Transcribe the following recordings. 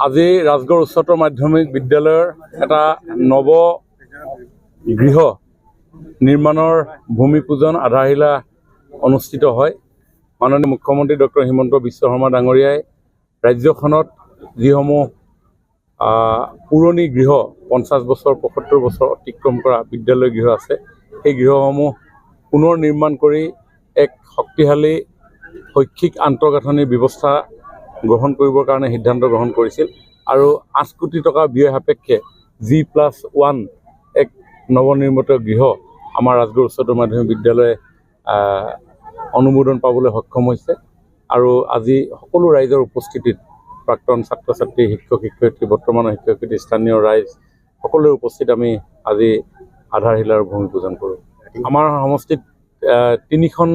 আজি ৰাজগড় উচ্চতৰ মাধ্যমিক বিদ্যালয়ৰ এটা নৱ গৃহ নিৰ্মাণৰ ভূমি পূজন আধাৰশিলা অনুষ্ঠিত হয়। মাননীয় মুখ্যমন্ত্ৰী ডক্টৰ হিমন্ত বিশ্ব শৰ্মা ডাঙৰীয়াই ৰাজ্যখনত যিসমূহ পুৰণি গৃহ 50 বছৰ 75 বছৰ অতিক্ৰম কৰা বিদ্যালয় গৃহ আছে, সেই গৃহসমূহ পুনৰ নিৰ্মাণ কৰি এক শক্তিশালী শৈক্ষিক আন্তঃগাঁথনিৰ ব্যৱস্থা গ্ৰহণ কৰিবৰ কাৰণে সিদ্ধান্ত গ্ৰহণ কৰিছিল আৰু 8 কোটি টকা ব্যয় সাপেক্ষে G+1 এক নৱনিৰ্মিত গৃহ আমাৰ ৰাজগড় উচ্চতৰ মাধ্যমিক বিদ্যালয়ে অনুমোদন পাবলৈ সক্ষম হৈছে। আৰু আজি সকলো ৰাইজৰ উপস্থিতিত প্ৰাক্তন ছাত্ৰ ছাত্ৰী শিক্ষক শিক্ষয়িত্ৰী বৰ্তমানৰ শিক্ষক শিক্ষয়িত্ৰী স্থানীয় ৰাইজ সকলোৰে উপস্থিত আমি আজি আধাৰশিলাৰ ভূমি পূজন কৰোঁ। আমাৰ সমষ্টিত 3খন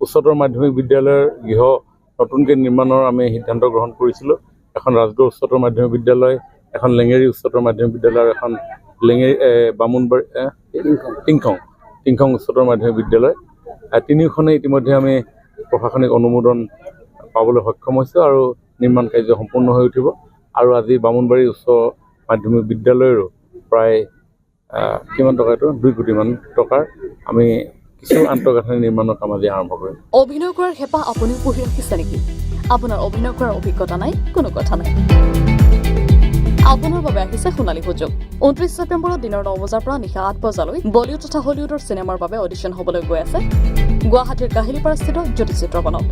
উচ্চতৰ মাধ্যমিক বিদ্যালয়ৰ গৃহ নতুনকৈ নিৰ্মাণৰ আমি সিদ্ধান্ত গ্ৰহণ কৰিছিলোঁ। এখন ৰাজগড় উচ্চতৰ মাধ্যমিক বিদ্যালয়, এখন লেঙেৰী উচ্চতৰ মাধ্যমিক বিদ্যালয় আৰু এখন বামুণবাৰী টিংখং উচ্চতৰ মাধ্যমিক বিদ্যালয়। তিনিওখনে ইতিমধ্যে আমি প্ৰশাসনিক অনুমোদন পাবলৈ সক্ষম হৈছোঁ আৰু নিৰ্মাণ কাৰ্য সম্পূৰ্ণ হৈ উঠিব। আৰু আজি বামুণবাৰী উচ্চ মাধ্যমিক বিদ্যালয়ৰো প্ৰায় কিমান টকা, এইটো 2 কোটিমান টকাৰ আমি কিছু আন্তঃগাঁথনি নিৰ্মাণৰ কাম আজি আৰম্ভ কৰিম। অভিনয় কৰাৰ হেঁপাহ আপুনিও পঢ়ি ৰাখিছে নেকি? আপোনাৰ অভিনয় কৰাৰ অভিজ্ঞতা নাই? কোনো কথা নাই, আপোনাৰ বাবে আহিছে সোণালী সুযোগ। 29 ছেপ্টেম্বৰত দিনৰ 9 বজাৰ পৰা নিশা 8 বজালৈ বলিউড তথা হলিউডৰ চিনেমাৰ বাবে অডিশ্যন হ'বলৈ গৈ আছে গুৱাহাটীৰ কাহিলীপাৰাস্থিত জ্যোতি চিত্ৰবনত।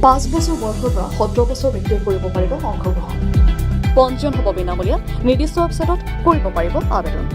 5 বছৰ বয়সৰ পৰা 17 বছৰ ব্যক্তিয়ে কৰিব পাৰিব অংশগ্ৰহণ। পঞ্জীয়ন হ'ব বিনামূলীয়া, নিৰ্দিষ্ট ৱেবছাইটত কৰিব পাৰিব আবেদন।